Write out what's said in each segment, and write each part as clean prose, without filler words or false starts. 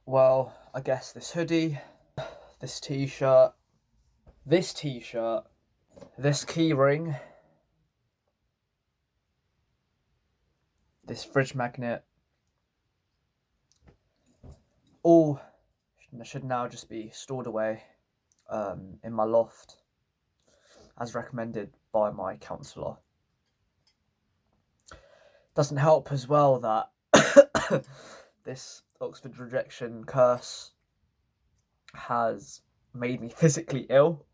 Well, I guess this hoodie, this t-shirt, this key ring, this fridge magnet, all should now just be stored away in my loft as recommended by my counsellor. Doesn't help as well that this Oxford rejection curse has made me physically ill.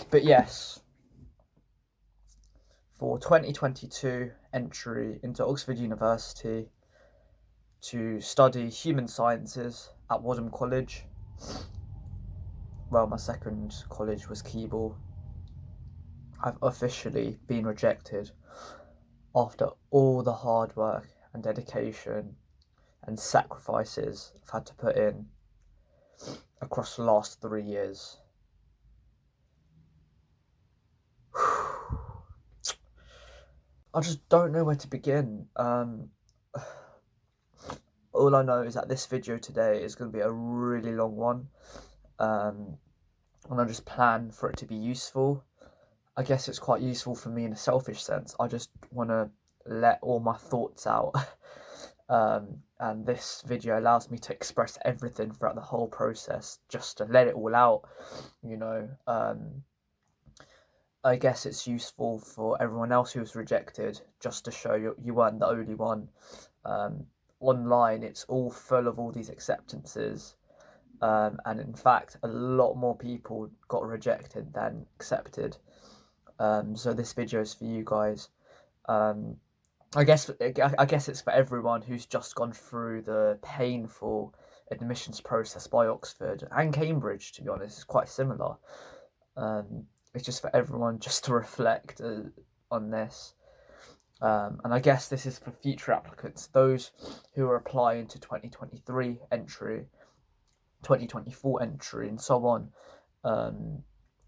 But yes, for 2022 entry into Oxford University to study human sciences at Wadham College. Well, my second college was Keble. I've officially been rejected after all the hard work and dedication and sacrifices I've had to put in across the last 3 years. I just don't know where to begin. All I know is that this video today is going to be a really long one, and I just plan for it to be useful. I guess it's quite useful for me in a selfish sense. I just want to let all my thoughts out, and this video allows me to express everything throughout the whole process, just to let it all out, you know. I guess it's useful for everyone else who was rejected, just to show you weren't the only one. Online, it's all full of all these acceptances, and in fact, a lot more people got rejected than accepted. So this video is for you guys. I guess it's for everyone who's just gone through the painful admissions process by Oxford and Cambridge. To be honest, it's quite similar. It's just for everyone just to reflect on this. And I guess this is for future applicants, those who are applying to 2023 entry, 2024 entry, and so on.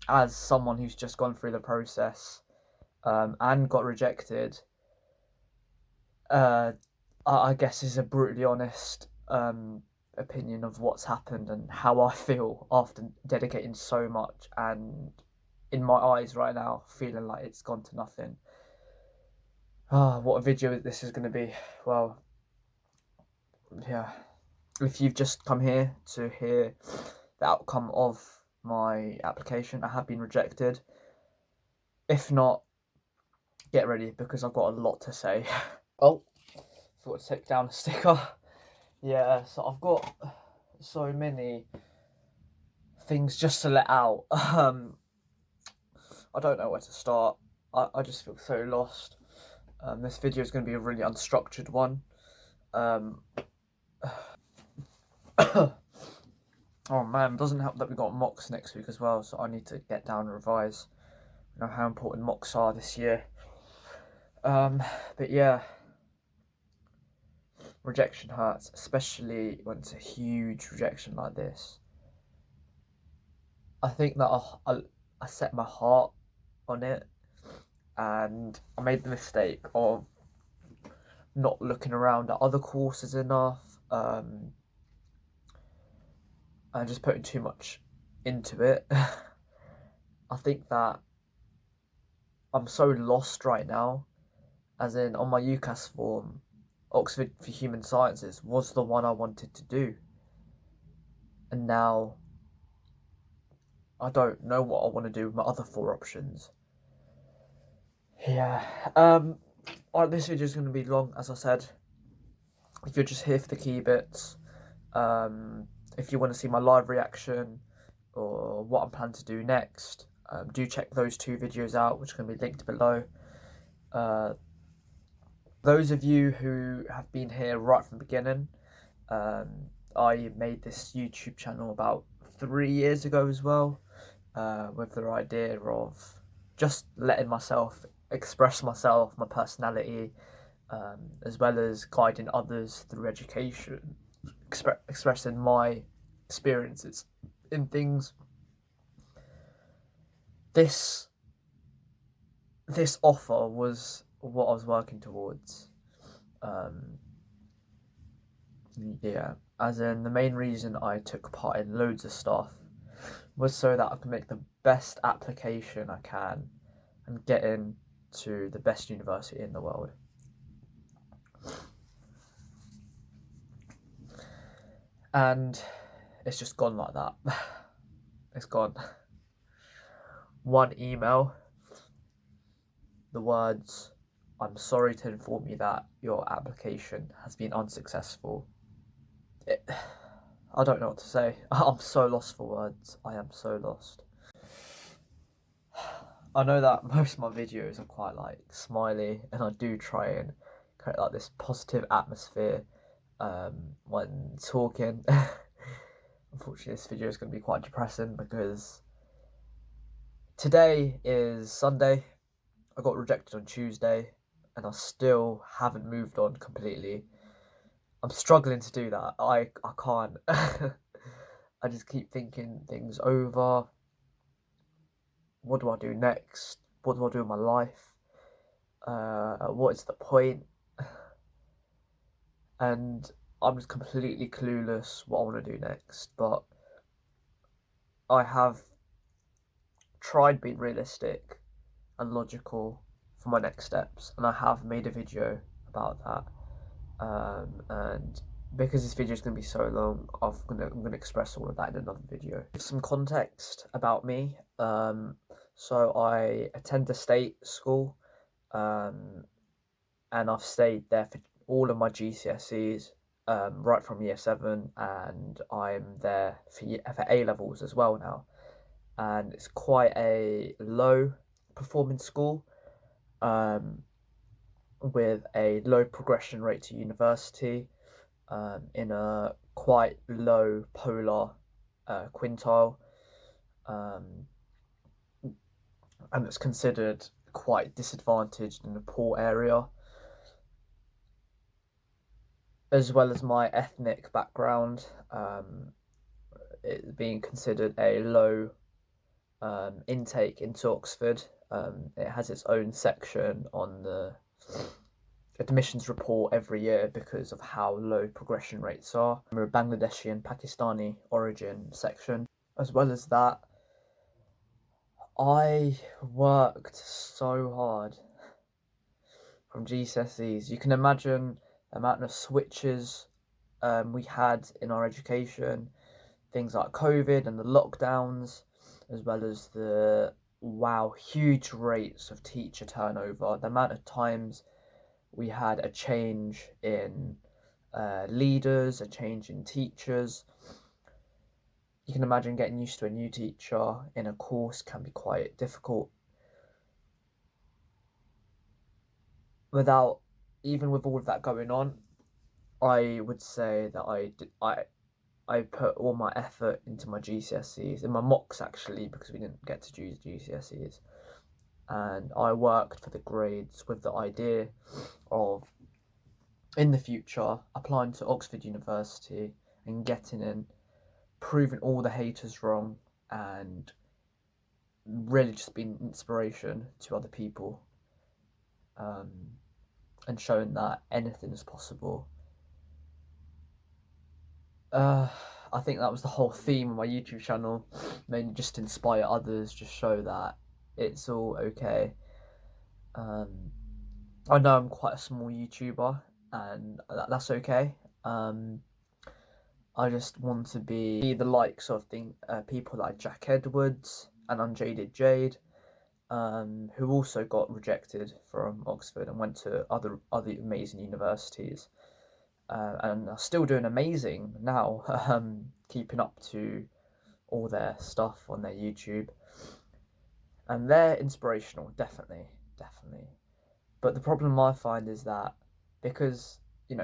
As someone who's just gone through the process and got rejected, I guess is a brutally honest opinion of what's happened and how I feel after dedicating so much, and in my eyes right now, feeling like it's gone to nothing. What a video this is going to be. Well, yeah. If you've just come here to hear the outcome of my application, I have been rejected. If not, get ready because I've got a lot to say. Oh, forgot to take down a sticker. Yeah, so I've got so many things just to let out. I don't know where to start. I just feel so lost. This video is going to be a really unstructured one. Oh man, doesn't help that we got mocks next week as well, so I need to get down and revise. You know how important mocks are this year. But yeah, rejection hurts, especially when it's a huge rejection like this. I think that I set my heart on it, and I made the mistake of not looking around at other courses enough, and just putting too much into it. I think that I'm so lost right now, as in on my UCAS form, Oxford for Human Sciences was the one I wanted to do, and now I don't know what I want to do with my other 4 options. Yeah. Alright, this video is going to be long, as I said. If you're just here for the key bits, if you want to see my live reaction or what I'm planning to do next, do check those 2 videos out, which are going to be linked below. Those of you who have been here right from the beginning, I made this YouTube channel about 3 years ago as well, with the idea of just letting myself express myself, my personality, as well as guiding others through education, expressing my experiences in things. This offer was what I was working towards. Yeah, as in the main reason I took part in loads of stuff was so that I can make the best application I can and get into the best university in the world. And it's just gone like that. It's gone. One email, the words, "I'm sorry to inform you that your application has been unsuccessful." I don't know what to say. I'm so lost for words. I am so lost. I know that most of my videos are quite like smiley, and I do try and create like this positive atmosphere when talking. Unfortunately, this video is going to be quite depressing because today is Sunday. I got rejected on Tuesday, and I still haven't moved on completely. I'm struggling to do that. I can't. I just keep thinking things over. What do I do next? What do I do in my life? What is the point? And I'm just completely clueless what I want to do next. But I have tried being realistic and logical for my next steps, and I have made a video about that. And because this video is going to be so long, I'm going to express all of that in another video. Some context about me. So I attend a state school, and I've stayed there for all of my GCSEs, right from year 7, and I'm there for A levels as well now. And it's quite a low performing school, with a low progression rate to university, in a quite low polar quintile, and it's considered quite disadvantaged in a poor area, as well as my ethnic background, it being considered a low intake into Oxford. It has its own section on the admissions report every year because of how low progression rates are. We're a Bangladeshi and Pakistani origin section. As well as that, I worked so hard from GCSEs. You can imagine the amount of switches we had in our education, things like COVID and the lockdowns, as well as the huge rates of teacher turnover, the amount of times we had a change in leaders, a change in teachers. You can imagine getting used to a new teacher in a course can be quite difficult. Even with all of that going on, I would say that I put all my effort into my GCSEs, in my mocks actually, because we didn't get to choose GCSEs. And I worked for the grades with the idea of, in the future, applying to Oxford University and getting in, proving all the haters wrong, and really just being an inspiration to other people, and showing that anything is possible. I think that was the whole theme of my YouTube channel, mainly just to inspire others, just show that it's all okay. I know I'm quite a small YouTuber, and that's okay. I just want to be the likes of people like Jack Edwards and Unjaded Jade, who also got rejected from Oxford and went to other amazing universities, and are still doing amazing now, keeping up to all their stuff on their YouTube. And they're inspirational, definitely. But the problem I find is that because,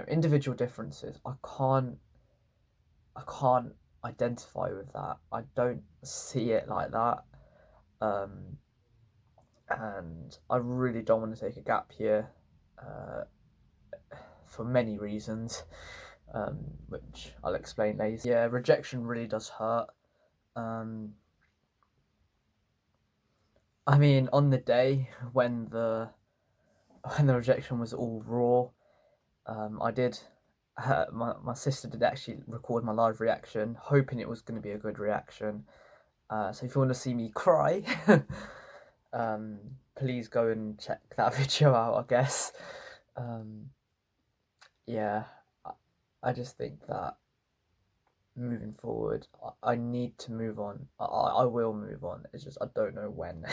individual differences, I can't identify with that. I don't see it like that. And I really don't want to take a gap year, for many reasons, which I'll explain later. Yeah, rejection really does hurt. I mean, on the day when the rejection was all raw, I did my sister did actually record my live reaction, hoping it was going to be a good reaction. So if you want to see me cry, please go and check that video out, I guess. Yeah, I just think that moving forward, I need to move on. I will move on. It's just I don't know when.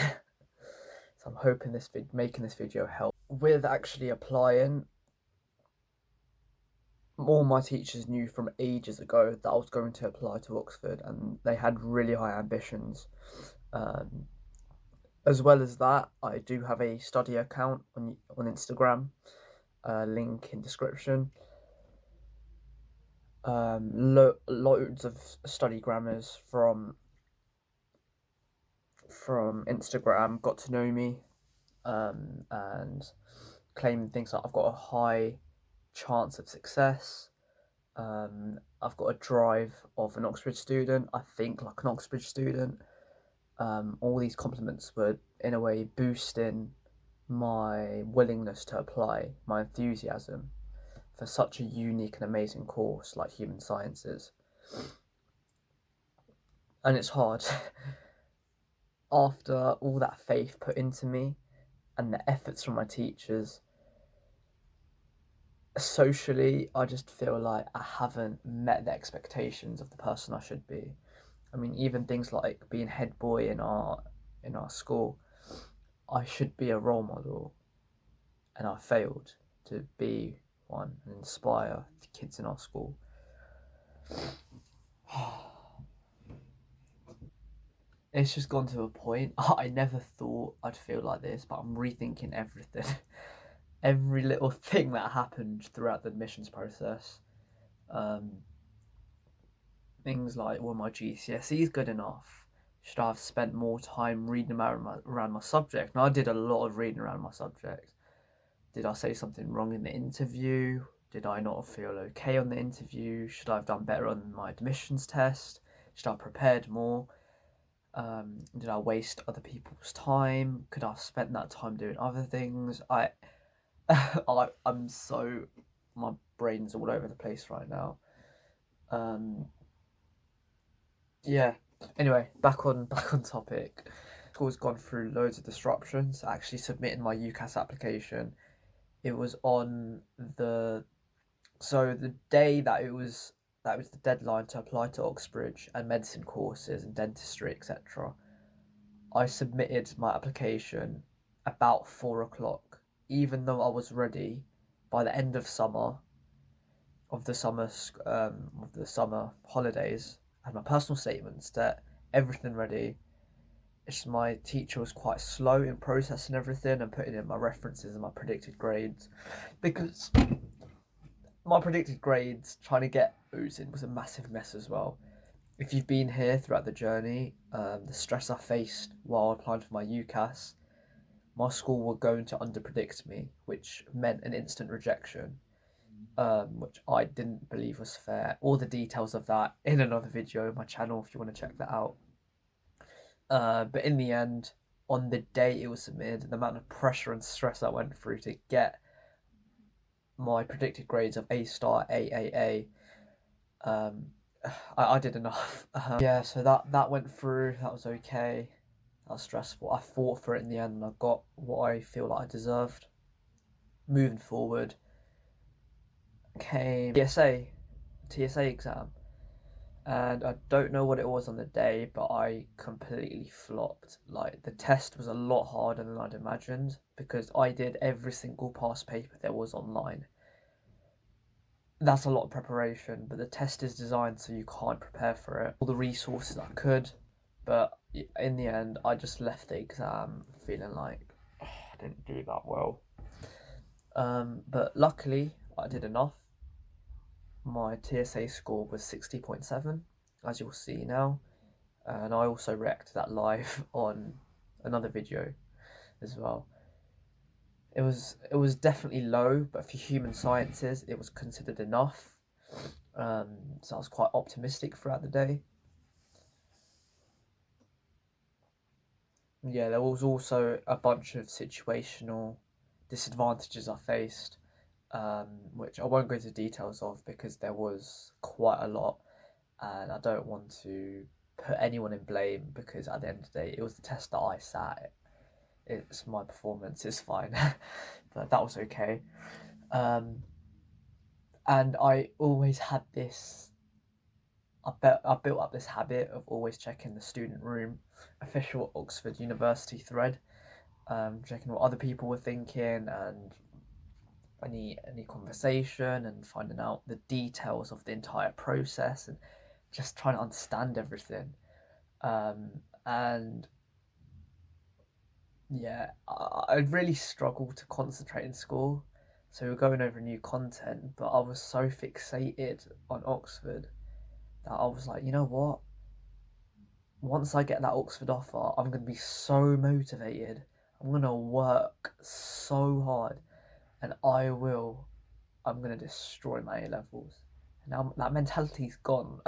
So I'm hoping making this video help with actually applying. All my teachers knew from ages ago that I was going to apply to Oxford, and they had really high ambitions. As well as that, I do have a study account on Instagram, link in description. Loads of study grammars from Instagram got to know me, and claiming things like I've got a high chance of success. I've got a drive of an Oxbridge student. I think like an Oxbridge student. All these compliments were in a way boosting my willingness to apply, my enthusiasm for such a unique and amazing course like human sciences. And it's hard. After all that faith put into me and the efforts from my teachers, socially, I just feel like I haven't met the expectations of the person I should be. I mean, even things like being head boy in our school, I should be a role model, and I failed to be one and inspire the kids in our school. It's just gone to a point. I never thought I'd feel like this, but I'm rethinking everything. Every little thing that happened throughout the admissions process. Things like, were my GCSEs good enough? Should I have spent more time reading around my subject? And I did a lot of reading around my subject. Did I say something wrong in the interview? Did I not feel okay on the interview? Should I have done better on my admissions test? Should I have prepared more? Did I waste other people's time? Could I have spent that time doing other things? I'm so, my brain's all over the place right now. Yeah. Anyway, back on topic. School's gone through loads of disruptions. Actually submitting my UCAS application, it was on the day that was the deadline to apply to Oxbridge and medicine courses and dentistry, etc. I submitted my application about 4 o'clock, even though I was ready by the end of the summer holidays. I had my personal statements, that everything ready. It's just my teacher was quite slow in processing everything and putting in my references and my predicted grades, because my predicted grades, trying to get those in, was a massive mess as well. If you've been here throughout the journey, the stress I faced while applying for my UCAS, my school were going to underpredict me, which meant an instant rejection, which I didn't believe was fair. All the details of that in another video on my channel if you want to check that out. But in the end, on the day it was submitted, the amount of pressure and stress I went through to get my predicted grades of A star, AAA, I did enough. Yeah, so that went through. That was okay. That was stressful. I fought for it in the end, and I got what I feel like I deserved. Moving forward, came TSA exam, and I don't know what it was on the day, but I completely flopped. Like, the test was a lot harder than I'd imagined, because I did every single past paper there was online. That's a lot of preparation, but the test is designed so you can't prepare for it. All the resources I could, but in the end, I just left the exam feeling like, oh, I didn't do that well. But luckily, I did enough. My TSA score was 60.7, as you'll see now, and I also reacted that live on another video as well. It was definitely low, but for human sciences, it was considered enough. So I was quite optimistic throughout the day. Yeah, there was also a bunch of situational disadvantages I faced. which I won't go into details of because there was quite a lot, and I don't want to put anyone in blame because at the end of the day, it was the test that I sat. It's my performance, it's fine, but that was okay. And I always had this. I built up this habit of always checking the student room official Oxford University thread, checking what other people were thinking and any conversation and finding out the details of the entire process and just trying to understand everything. And yeah, I really struggled to concentrate in school. So we were going over new content, but I was so fixated on Oxford that I was like, you know what? Once I get that Oxford offer, I'm going to be so motivated. I'm going to work so hard and I'm going to destroy my A levels. Now that mentality's gone.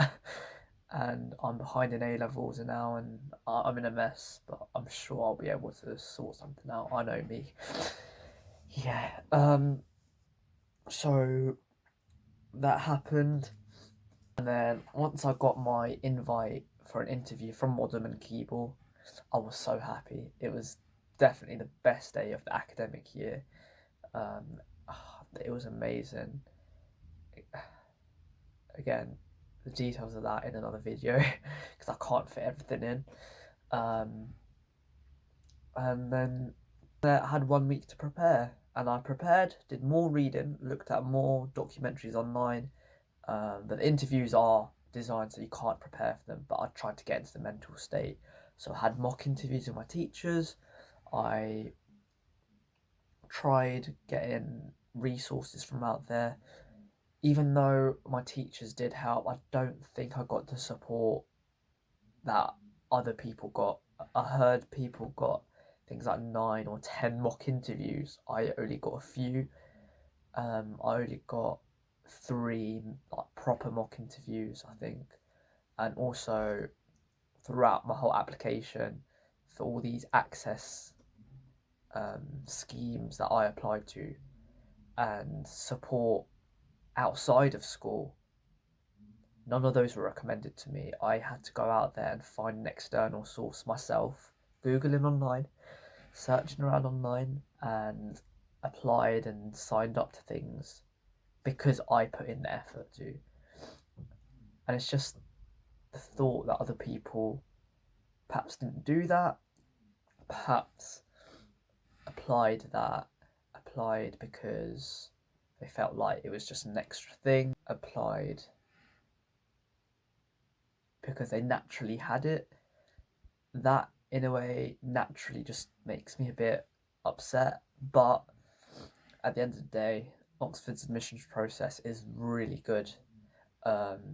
And I'm behind in A levels now, and I'm in a mess, but I'm sure I'll be able to sort something out. I know me. Yeah. So that happened, and then once I got my invite for an interview from Wadham and Keeble, I was so happy. It was definitely the best day of the academic year. Um, it was amazing. Again, the details of that in another video because I can't fit everything in. And then I had 1 week to prepare, and I prepared, did more reading, looked at more documentaries online. But the interviews are designed so you can't prepare for them, but I tried to get into the mental state. So I had mock interviews with my teachers. I tried getting resources from out there. Even though my teachers did help, I don't think I got the support that other people got. I heard people got things like 9 or 10 mock interviews. I only got a few. I only got 3 like proper mock interviews, I think, and also throughout my whole application for all these access schemes that I applied to and support outside of school, none of those were recommended to me. I had to go out there and find an external source myself, Googling online, searching around online, and applied and signed up to things because I put in the effort to. And it's just the thought that other people perhaps didn't do that, perhaps applied because they felt like it was just an extra thing, applied because they naturally had it. That, in a way, naturally just makes me a bit upset. But at the end of the day, Oxford's admissions process is really good.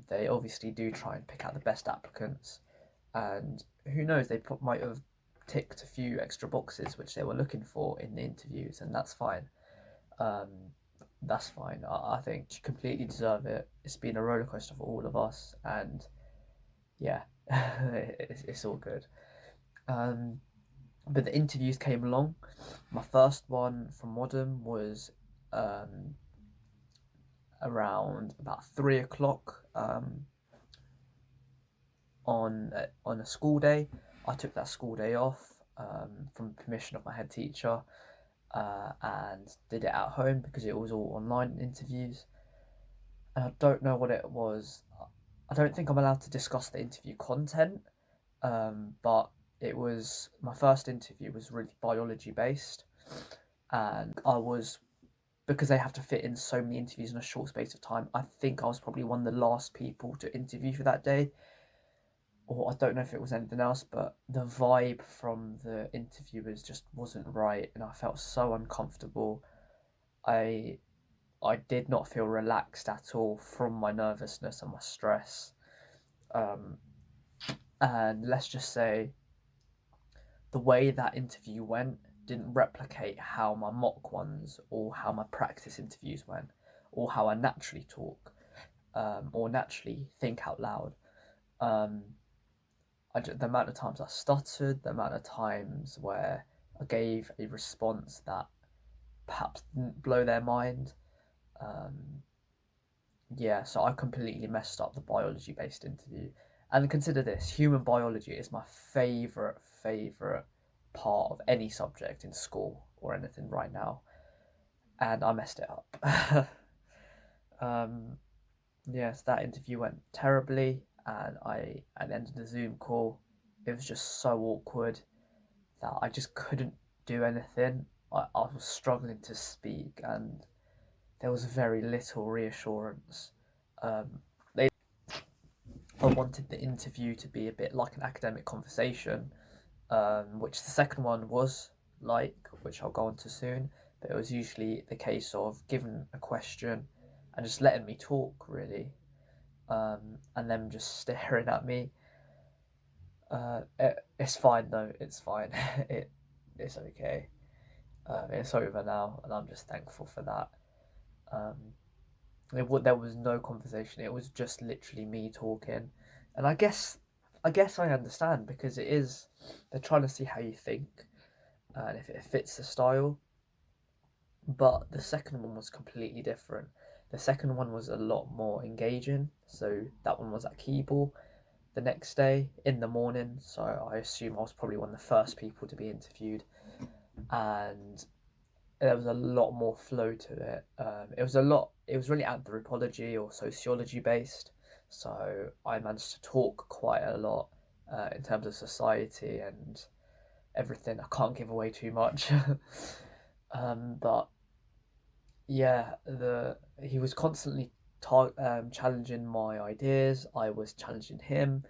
They obviously do try and pick out the best applicants, and who knows, they might have ticked a few extra boxes which they were looking for in the interviews, and that's fine. That's fine. I think you completely deserve it. It's been a roller coaster for all of us, and yeah, it's all good. But the interviews came along. My first one from Wadham was around about 3 o'clock on a school day. I took that school day off from permission of my head teacher and did it at home because it was all online interviews. And I don't know what it was. I don't think I'm allowed to discuss the interview content, but it was my first interview was really biology based, and because they have to fit in so many interviews in a short space of time. I think I was probably one of the last people to interview for that day, or I don't know if it was anything else, but the vibe from the interviewers just wasn't right, and I felt so uncomfortable. I I did not feel relaxed at all from my nervousness and my stress. Um, and let's just say the way that interview went didn't replicate how my mock ones or how my practice interviews went or how I naturally talk or naturally think out loud. Um, the amount of times I stuttered, the amount of times where I gave a response that perhaps didn't blow their mind, Yeah, so I completely messed up the biology based interview. And consider this, human biology is my favourite part of any subject in school or anything right now. And I messed it up. um, yes, that interview went terribly, and at the end of the Zoom call, it was just so awkward that I just couldn't do anything. I was struggling to speak, and there was very little reassurance. Um, I wanted the interview to be a bit like an academic conversation, which the second one was like, which I'll go on to soon. But it was usually the case of giving a question and just letting me talk, really, and them just staring at me. It's fine though. It's fine. It's okay. It's over now, and I'm just thankful for that. Um, there was no conversation. It was just literally me talking, and I guess I understand because it is they're trying to see how you think and if it fits the style. But the second one was completely different. The second one was a lot more engaging. So that one was at Keeble the next day in the morning. So I assume I was probably one of the first people to be interviewed, and there was a lot more flow to it. It was really anthropology or sociology based. So I managed to talk quite a lot in terms of society and everything. I can't give away too much. But yeah, the he was constantly challenging my ideas. I was challenging him.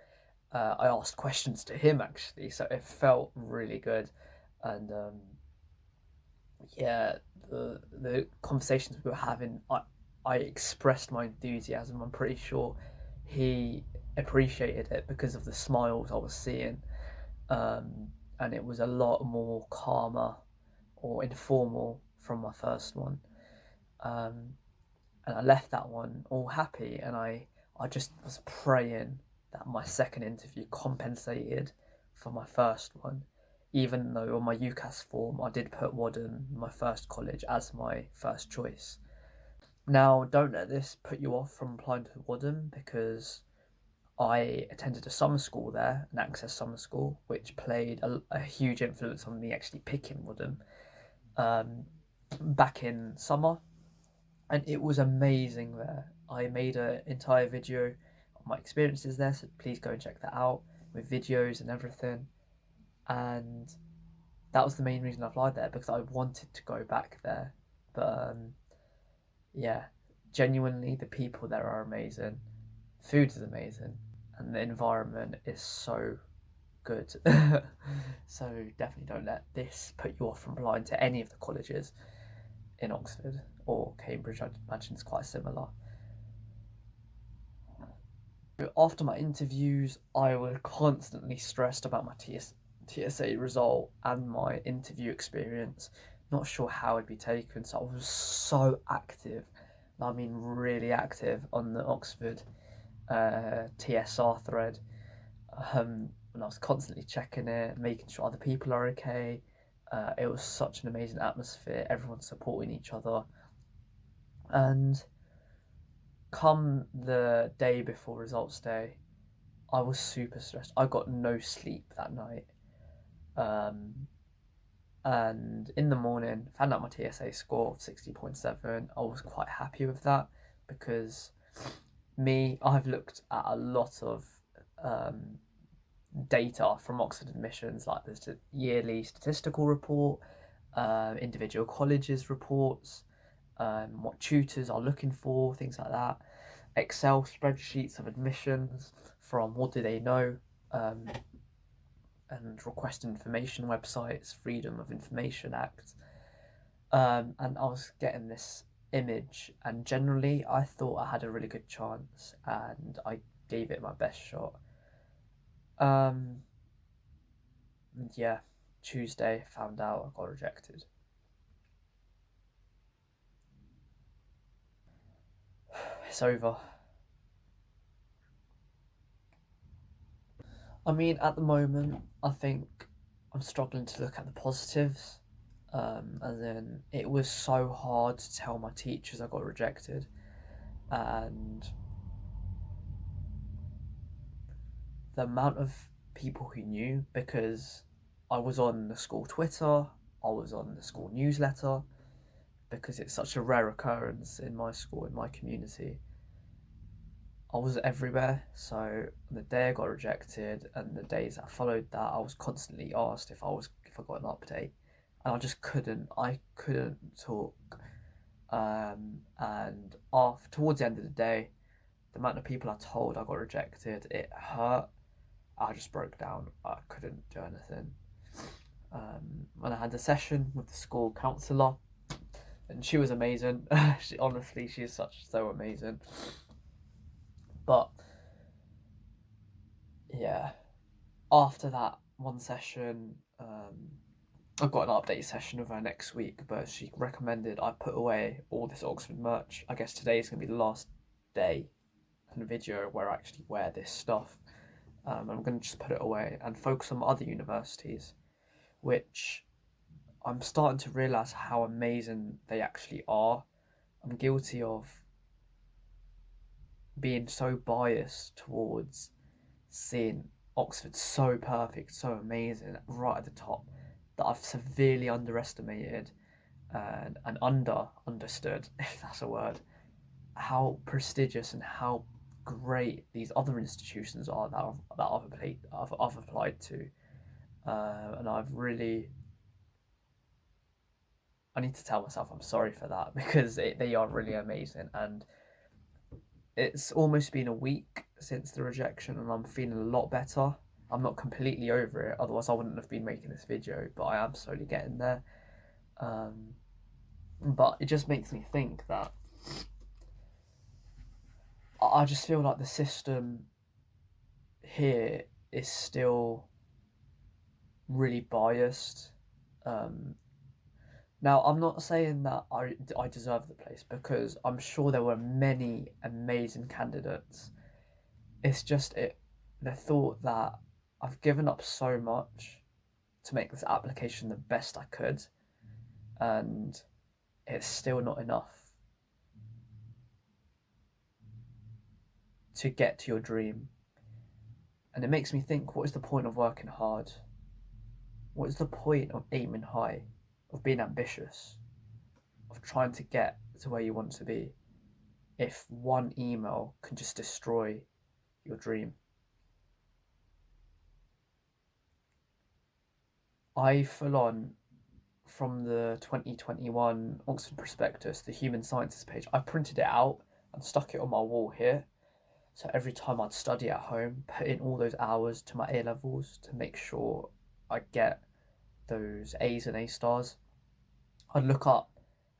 I asked questions to him actually, so it felt really good. And yeah, the conversations we were having, I expressed my enthusiasm. I'm pretty sure he appreciated it because of the smiles I was seeing, um, and it was a lot more calmer or informal from my first one. Um, and I left that one all happy, and I just was praying that my second interview compensated for my first one, even though on my UCAS form I did put Wadham, my first college, as my first choice. Now, don't let this put you off from applying to Wadham because I attended a summer school there, an access summer school, which played a huge influence on me actually picking Wadham um, back in summer, and it was amazing there. I made an entire video on my experiences there, so please go and check that out with videos and everything. And that was the main reason I applied there because I wanted to go back there. But yeah, genuinely, the people there are amazing, food is amazing, and the environment is so good. So definitely don't let this put you off from applying to any of the colleges in Oxford or Cambridge. I'd imagine it's quite similar. After my interviews, I was constantly stressed about my TSA result and my interview experience. Not sure how it'd be taken, so I was so active. I mean, really active on the Oxford TSR thread. And I was constantly checking it, making sure other people are okay. It was such an amazing atmosphere, everyone supporting each other. And come the day before results day, I was super stressed. I got no sleep that night. Um, and in the morning, found out my TSA score of 60.7. I was quite happy with that because I've looked at a lot of um, data from Oxford admissions, like the yearly statistical report, individual colleges reports, what tutors are looking for, things like that. Excel spreadsheets of admissions from What Do They Know, um, and Request Information websites, Freedom of Information Act. And I was getting this image, and generally I thought I had a really good chance, and I gave it my best shot. Um, and yeah, Tuesday found out I got rejected. It's over. I mean, at the moment, I think I'm struggling to look at the positives. As in, it was so hard to tell my teachers I got rejected, and the amount of people who knew, because I was on the school Twitter, I was on the school newsletter, because it's such a rare occurrence in my school, in my community. I was everywhere, so the day I got rejected and the days that followed that, I was constantly asked if I got an update, and I couldn't talk. And towards the end of the day, the amount of people I told I got rejected, it hurt. I just broke down. I couldn't do anything. When I had a session with the school counsellor, and she was amazing. She is so amazing. But yeah, after that one session, I've got an update session with her next week, but she recommended I put away all this Oxford merch. I guess today is going to be the last day and video where I actually wear this stuff. I'm going to just put it away and focus on other universities, which I'm starting to realise how amazing they actually are. I'm guilty of being so biased towards seeing Oxford so perfect, so amazing, right at the top, that I've severely underestimated and understood, if that's a word, how prestigious and how great these other institutions are that I've applied to, and I need to tell myself I'm sorry for that, because they are really amazing. And it's almost been a week since the rejection and I'm feeling a lot better. I'm not completely over it, otherwise I wouldn't have been making this video, but I am slowly getting there. But it just makes me think that I just feel like the system here is still really biased. Now, I'm not saying that I deserve the place, because I'm sure there were many amazing candidates. It's just the thought that I've given up so much to make this application the best I could, and it's still not enough to get to your dream. And it makes me think, what is the point of working hard? What is the point of aiming high, of being ambitious, of trying to get to where you want to be, if one email can just destroy your dream? I full on, from the 2021 Oxford Prospectus, the Human Sciences page, I printed it out and stuck it on my wall here. So every time I'd study at home, put in all those hours to my A levels to make sure I get those A's and A stars, I'd look up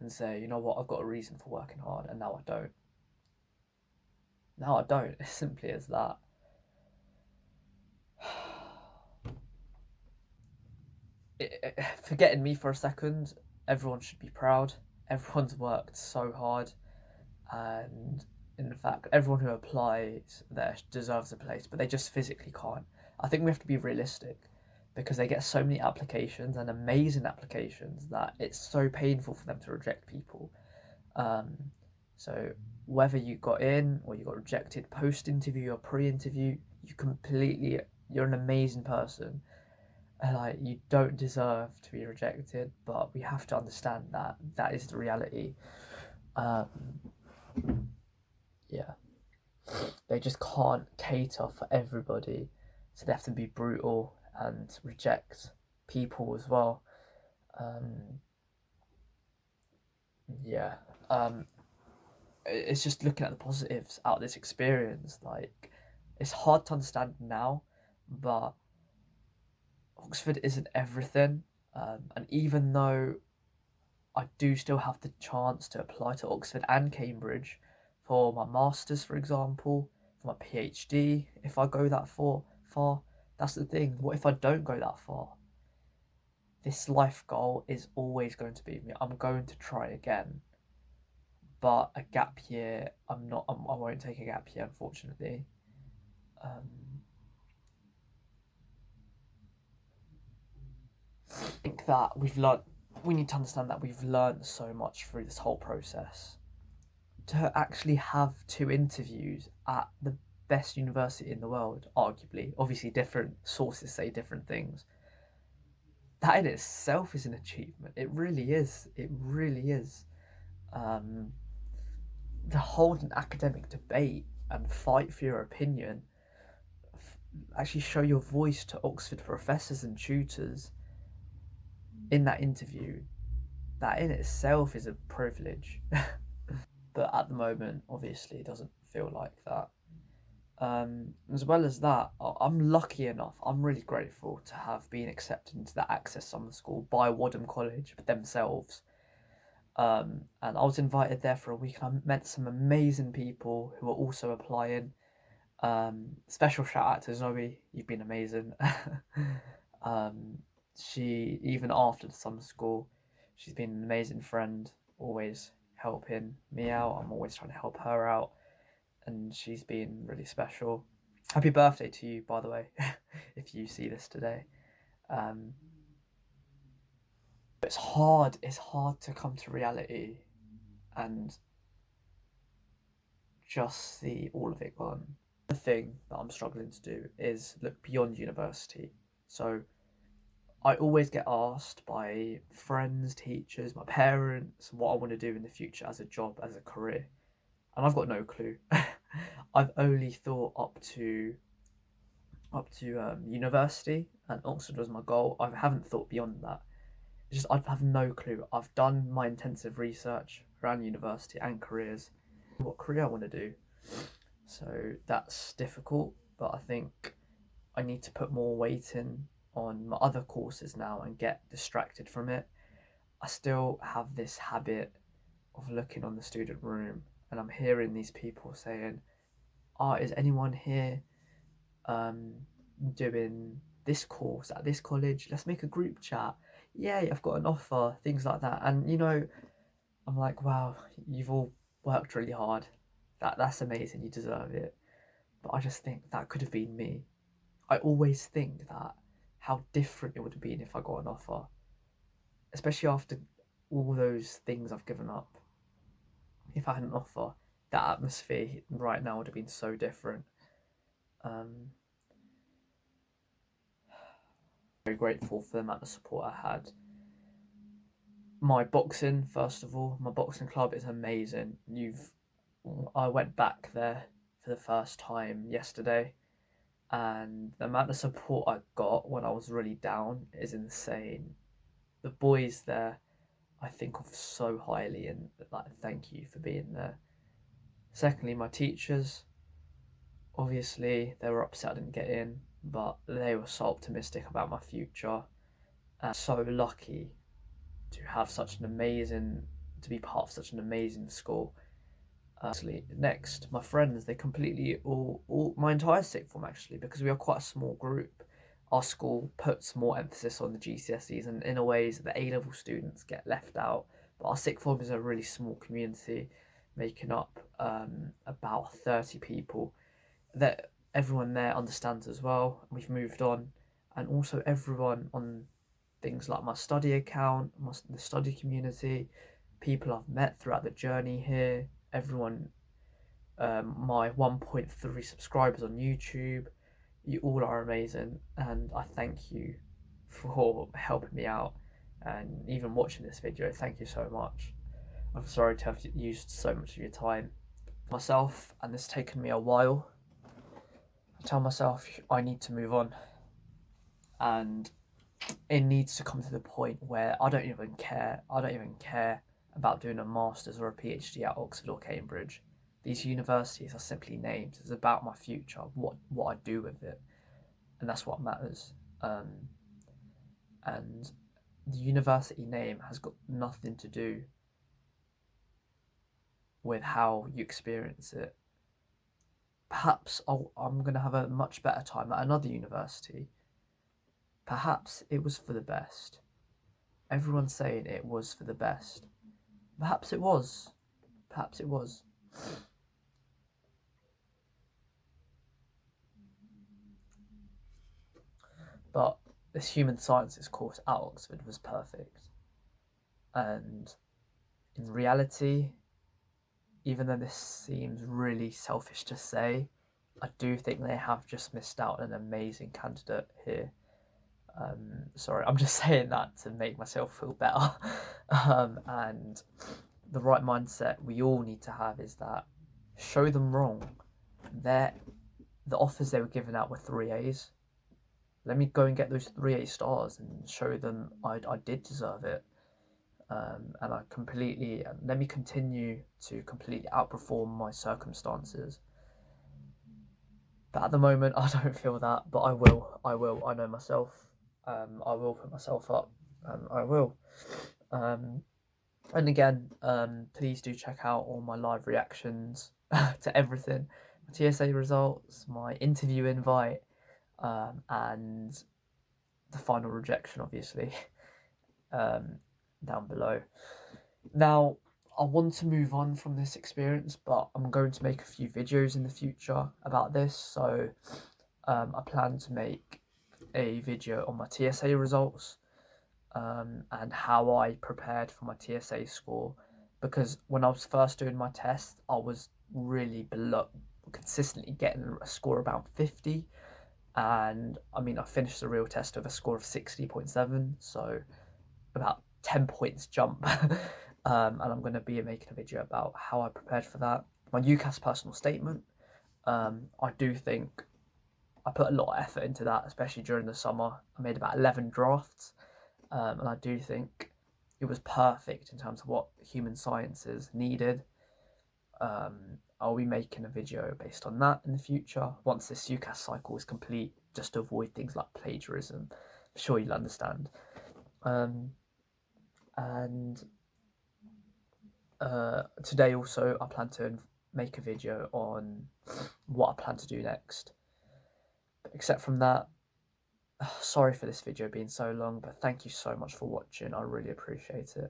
and say, you know what, I've got a reason for working hard, and now I don't. Now I don't. It's simply as that. Forgetting me for a second, everyone should be proud. Everyone's worked so hard, and in fact, everyone who applies there deserves a place, but they just physically can't. I think we have to be realistic, because they get so many applications, and amazing applications, that it's so painful for them to reject people. So whether you got in or you got rejected, post-interview or pre-interview, you're an amazing person. And like, you don't deserve to be rejected, but we have to understand that that is the reality. Yeah, they just can't cater for everybody, so they have to be brutal and reject people as well. Yeah, it's just looking at the positives out of this experience. Like, it's hard to understand now, but Oxford isn't everything. And even though I do still have the chance to apply to Oxford and Cambridge for my masters, for example, for my PhD, if I go that far, that's the thing. What if I don't go that far? This life goal is always going to be me. I'm going to try again, but a gap year, I won't take a gap year, unfortunately. I think that we've learnt we need to understand that we've learned so much through this whole process. To actually have 2 interviews at the best university in the world, arguably, obviously different sources say different things, that in itself is an achievement. It really is. It really is. Um, to hold an academic debate and fight for your opinion, actually show your voice to Oxford professors and tutors in that interview, that in itself is a privilege. But at the moment, obviously, it doesn't feel like that. As well as that, I'm lucky enough, I'm really grateful to have been accepted into the Access Summer School by Wadham College themselves. And I was invited there for a week, and I met some amazing people who were also applying. Special shout out to Zoe, you've been amazing. um, she, even after the summer school, she's been an amazing friend, always helping me out. I'm always trying to help her out, and she's been really special. Happy birthday to you, by the way, if you see this today. Um, it's hard. It's hard to come to reality and just see all of it gone. The thing that I'm struggling to do is look beyond university. So I always get asked by friends, teachers, my parents what I want to do in the future as a job, as a career, and I've got no clue. I've only thought up to university, and Oxford was my goal. I haven't thought beyond that. It's just I have no clue. I've done my intensive research around university and careers, what career I want to do. So that's difficult, but I think I need to put more weight in on my other courses now and get distracted from it. I still have this habit of looking on the student room and I'm hearing these people saying, is anyone here um, doing this course at this college? Let's make a group chat. Yay, I've got an offer, things like that. And I'm like, wow, you've all worked really hard. That's amazing, you deserve it. But I just think that could have been me. I always think that how different it would have been if I got an offer, especially after all those things I've given up. If I had an offer, that atmosphere right now would have been so different. Um, very grateful for the amount of support I had. My boxing, first of all, my boxing club is amazing. I went back there for the first time yesterday, and the amount of support I got when I was really down is insane. The boys there I think of so highly, and like thank you for being there. Secondly, my teachers, obviously they were upset I didn't get in, but they were so optimistic about my future, and so lucky to have such an amazing to be part of such an amazing school. Next, my friends, they completely all my entire sixth form actually, because we are quite a small group. Our school puts more emphasis on the GCSEs, and in a ways the A level students get left out. But our sixth form is a really small community, making up about 30 people. That everyone there understands as well. We've moved on, and also everyone on things like my study account, the study community, people I've met throughout the journey here, everyone, my 1.3 subscribers on YouTube, you all are amazing, and I thank you for helping me out and even watching this video. Thank you so much. I'm sorry to have used so much of your time. Myself, and it's taken me a while. I tell myself I need to move on, and it needs to come to the point where I don't even care. I don't even care about doing a master's or a PhD at Oxford or Cambridge. These universities are simply names. It's about my future, what I do with it, and that's what matters. And the university name has got nothing to do with how you experience it. Perhaps I'm going to have a much better time at another university. Perhaps it was for the best. Everyone's saying it was for the best. Perhaps it was. Perhaps it was. But this human sciences course at Oxford was perfect. And in reality, even though this seems really selfish to say, I do think they have just missed out on an amazing candidate here. Sorry, I'm just saying that to make myself feel better. And the right mindset we all need to have is that show them wrong. The offers they were giving out were 3As. Let me go and get those 3A stars and show them I did deserve it. And let me continue to completely outperform my circumstances. But at the moment, I don't feel that, but I will. I know myself. I will put myself up. I will. And again, please do check out all my live reactions to everything, my TSA results, my interview invite, and the final rejection, obviously, down below. Now, I want to move on from this experience, but I'm going to make a few videos in the future about this. So I plan to make a video on my TSA results and how I prepared for my TSA score. Because when I was first doing my test, I was really consistently getting a score about 50. And I mean, I finished the real test with a score of 60.7. So about 10 points jump. And I'm going to be making a video about how I prepared for that. My UCAS personal statement, I do think I put a lot of effort into that, especially during the summer. I made about 11 drafts, and I do think it was perfect in terms of what human sciences needed. I'll be making a video based on that in the future once this UCAS cycle is complete, just to avoid things like plagiarism. I'm sure you'll understand. And today also I plan to make a video on what I plan to do next. But except from that, sorry for this video being so long, but thank you so much for watching. I really appreciate it.